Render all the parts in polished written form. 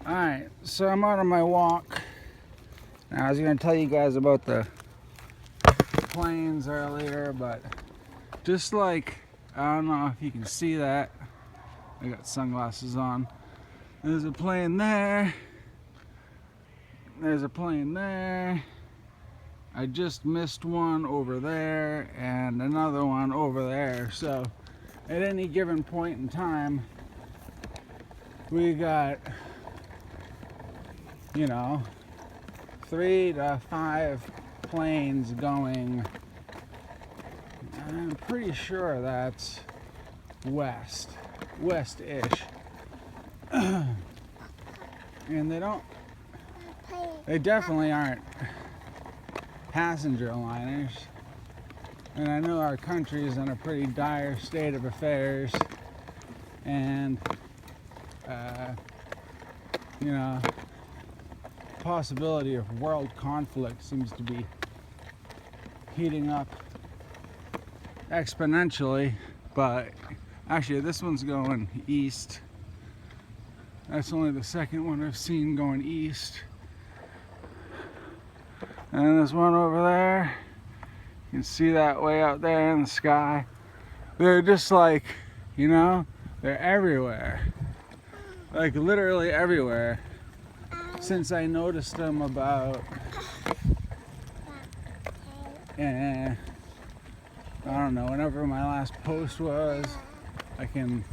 Alright, so I'm out on my walk. Now, I was going to tell you guys about the planes earlier, but just like, I don't know if you can see that. I got sunglasses on. There's a plane there. There's a plane there. I just missed one over there and another one over there. So at any given point in time, we got, 3 to 5 planes going. I'm pretty sure that's west-ish. And they definitely aren't passenger liners. And I know our country is in a pretty dire state of affairs. And, possibility of world conflict seems to be heating up exponentially. But actually, this one's going east. That's only the second one I've seen going east. And there's one over there. You can see that way out there in the sky. They're just like, they're everywhere. Like literally everywhere. Since I noticed them about, I don't know, whenever my last post was. I can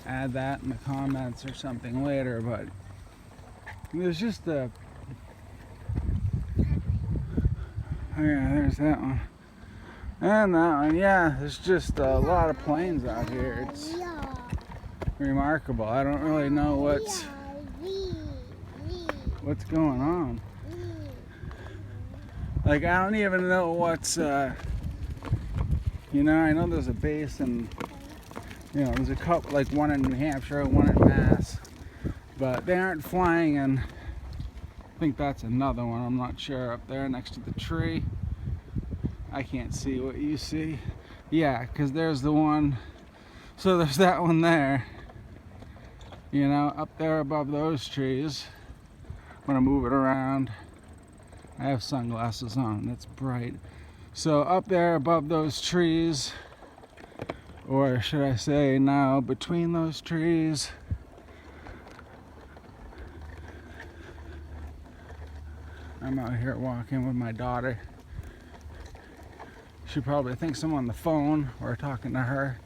add that in the comments or something later, but there's just yeah, there's that one. And that one, yeah, there's just a lot of planes out here. It's remarkable. I don't really know what's going on. Like, I don't even know what's, I know there's a base and, there's a couple, like one in New Hampshire, one in Mass, but they aren't flying, and I think that's another one. I'm not sure, up there next to the tree. I can't see what you see. Yeah, because there's the one. So there's that one there, up there above those trees. I'm gonna move it around. I have sunglasses on, it's bright. So up there above those trees, or should I say now between those trees, I'm out here walking with my daughter. She probably thinks I'm on the phone or talking to her,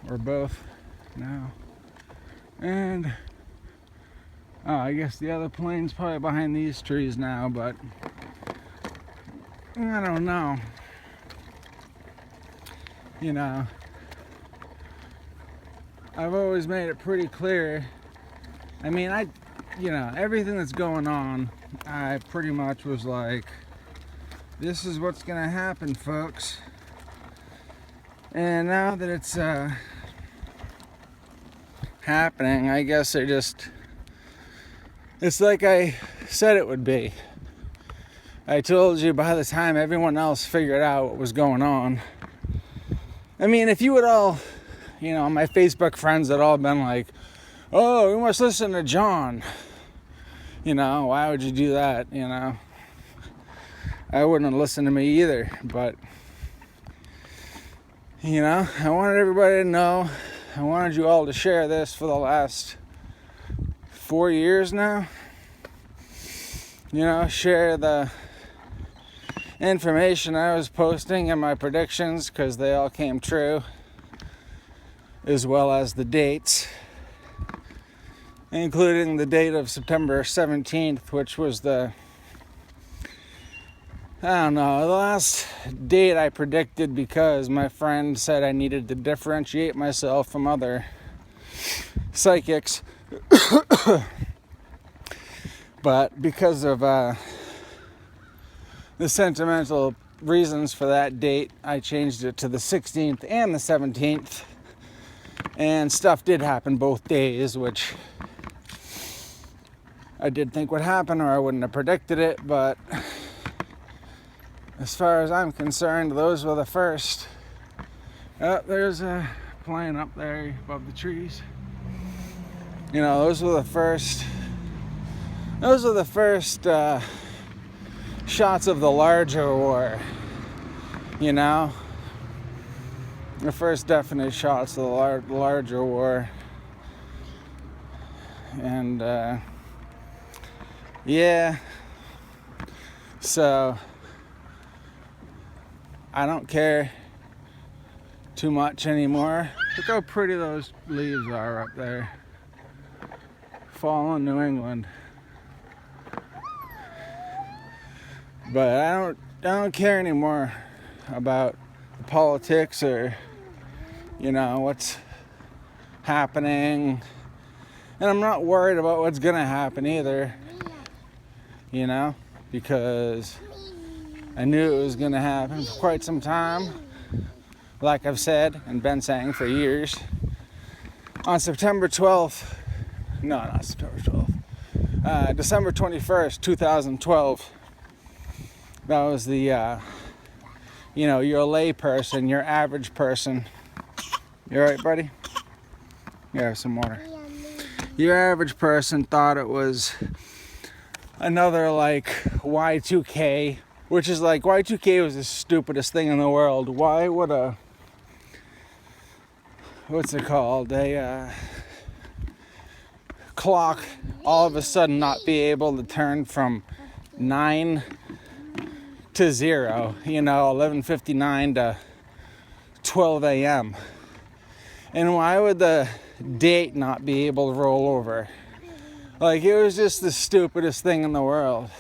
or both now. And I guess the other plane's probably behind these trees now, but I don't know. I've always made it pretty clear. I mean, everything that's going on, I pretty much was like, this is what's gonna happen, folks. And now that it's happening, I guess it's like I said it would be. I told you by the time everyone else figured out what was going on. I mean, if you would all, my Facebook friends had all been like, oh, we must listen to John. Why would you do that, I wouldn't have listened to me either, but, I wanted everybody to know. I wanted you all to share this for the last 4 years now. Share the information I was posting and my predictions, because they all came true, as well as the dates, including the date of September 17th, which was the last date I predicted, because my friend said I needed to differentiate myself from other psychics. But because of the sentimental reasons for that date, I changed it to the 16th and the 17th. And stuff did happen both days, which I did think would happen, or I wouldn't have predicted it. But as far as I'm concerned, those were the first. Oh, there's a plane up there above the trees. Those were the first Those are the first shots of the larger war, you know? The first definite shots of the larger war. And, yeah. So, I don't care too much anymore. Look how pretty those leaves are up there. Fall in New England. But I don't care anymore about the politics or, you know, what's happening. And I'm not worried about what's gonna happen either, you know, because I knew it was gonna happen for quite some time. Like I've said and been saying for years. On September 12th, no, not September 12th, December 21st, 2012, that was the, you know, you're a lay person, your average person. You alright, buddy? Yeah, have some water. Your average person thought it was another, like, Y2K, which is like, Y2K was the stupidest thing in the world. Why would a, what's it called, a clock all of a sudden not be able to turn from 9 to 0, you know, 11:59 to 12 a.m. And why would the date not be able to roll over? Like, it was just the stupidest thing in the world.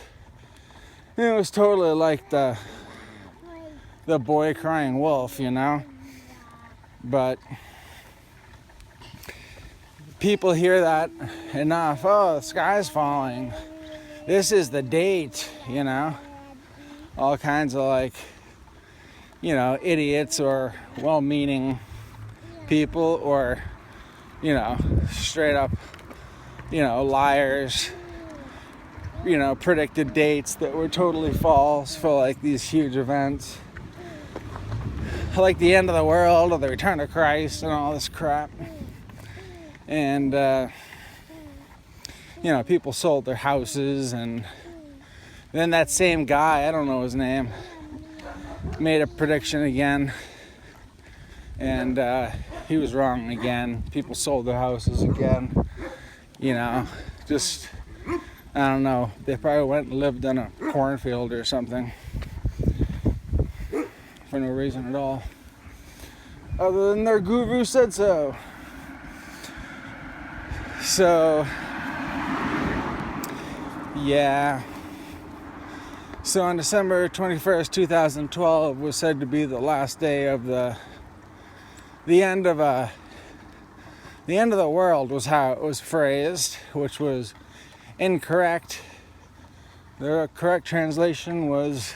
And it was totally like the boy crying wolf, you know? But people hear that enough. Oh, the sky's falling. This is the date, you know? All kinds of, like, you know, idiots or well-meaning people, or, you know, straight up, you know, liars, you know, predicted dates that were totally false for, like, these huge events. Like the end of the world or the return of Christ and all this crap. And, you know, people sold their houses, and then that same guy, I don't know his name, made a prediction again, and he was wrong again. People sold their houses again, you know, just, I don't know, they probably went and lived in a cornfield or something for no reason at all, other than their guru said so. So, yeah. So on December 21st, 2012 was said to be the last day of the end of the world, was how it was phrased, which was incorrect. The correct translation was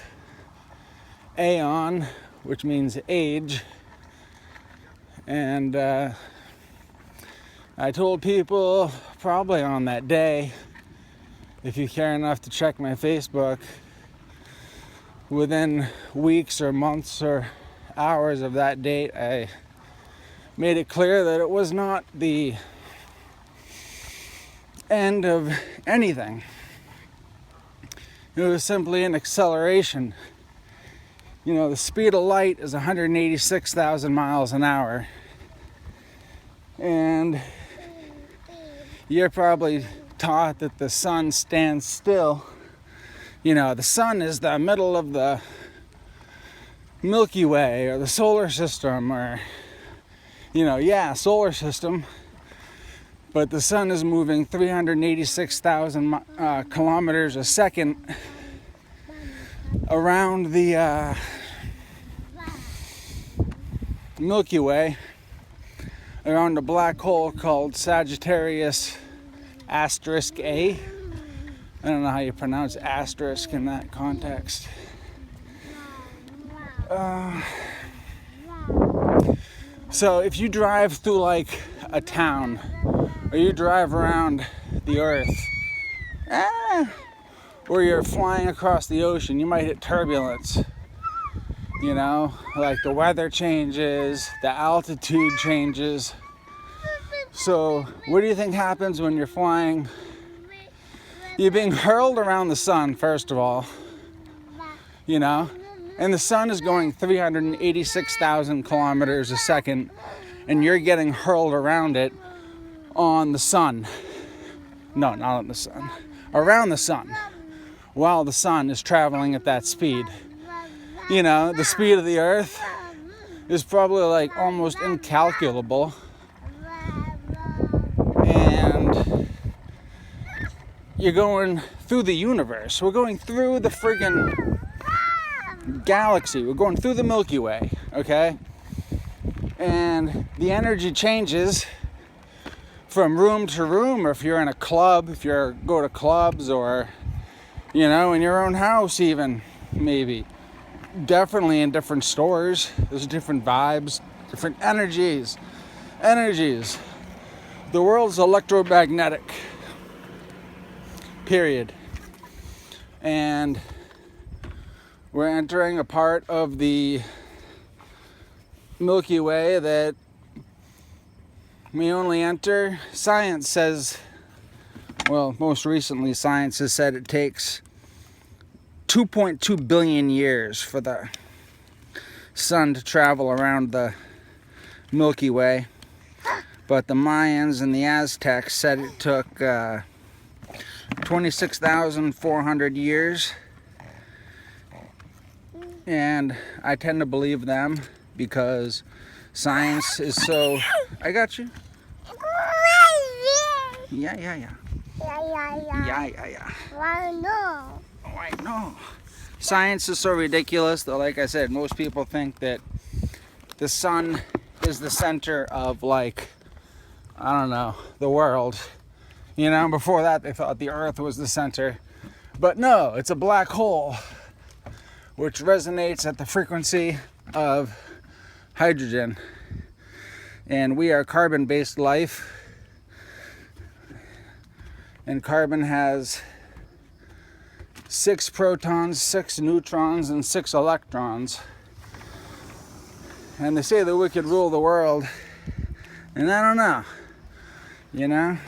aeon, which means age. And I told people probably on that day, if you care enough to check my Facebook, within weeks or months or hours of that date, I made it clear that it was not the end of anything. It was simply an acceleration. You know, the speed of light is 186,000 miles an hour. And you're probably taught that the sun stands still. You know, the sun is the middle of the Milky Way or the solar system, or, you know, yeah, solar system. But the sun is moving 386,000 kilometers a second around the Milky Way, around a black hole called Sagittarius asterisk A. I don't know how you pronounce asterisk in that context. So if you drive through like a town, or you drive around the earth, or you're flying across the ocean, you might hit turbulence. You know, like the weather changes, the altitude changes. So what do you think happens when you're flying You're being hurled around the sun, first of all, you know, and the sun is going 386,000 kilometers a second, and you're getting hurled around it on the sun. No, not on the sun. Around the sun, while the sun is traveling at that speed. You know, the speed of the earth is probably like almost incalculable. And you're going through the universe. We're going through the friggin' galaxy. We're going through the Milky Way, okay? And the energy changes from room to room, or if you're in a club, if you go to clubs, or, you know, in your own house even, maybe. Definitely in different stores. There's different vibes, different energies. The world's electromagnetic. Period. And we're entering a part of the Milky Way that we only enter. Science says, well, most recently science has said it takes 2.2 billion years for the sun to travel around the Milky Way. But the Mayans and the Aztecs said it took 26,400 years. And I tend to believe them because science is so... I got you. Yeah. Yeah. Oh, I know. Science is so ridiculous that, like I said, most people think that the sun is the center of, like, I don't know, the world. You know, before that they thought the earth was the center. But no, it's a black hole, which resonates at the frequency of hydrogen. And we are carbon-based life. And carbon has 6 protons, 6 neutrons, and 6 electrons. And they say that we could rule the world. And I don't know. You know?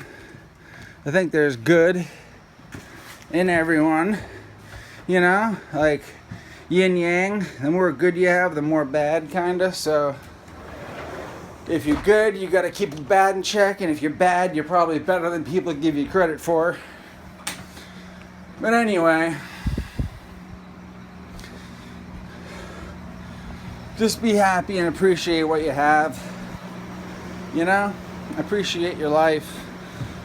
I think there's good in everyone. You know? Like yin yang. The more good you have, the more bad, kinda. So if you're good, you gotta keep the bad in check. And if you're bad, you're probably better than people give you credit for. But anyway, just be happy and appreciate what you have. You know, appreciate your life.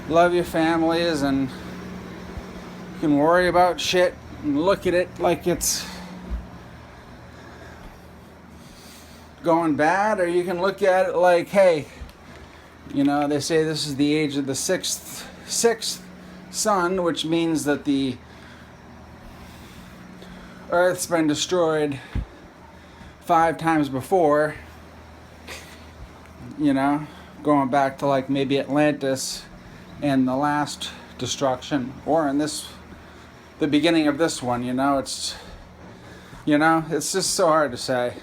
Love your families, and you can worry about shit and look at it like it's going bad, or you can look at it like, hey, you know, they say this is the age of the sixth sun, which means that the Earth's been destroyed 5 times before, you know, going back to like maybe Atlantis and the last destruction, or in the beginning of this one. You know, it's just so hard to say.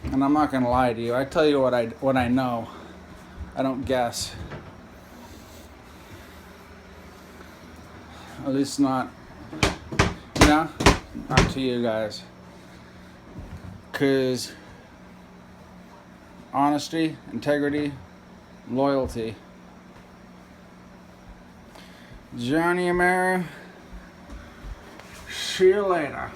And I'm not gonna lie to you. I tell you what I know. I don't guess. At least not, you know, not to you guys. 'Cause honesty, integrity, loyalty. Johnny Amaro. See you later.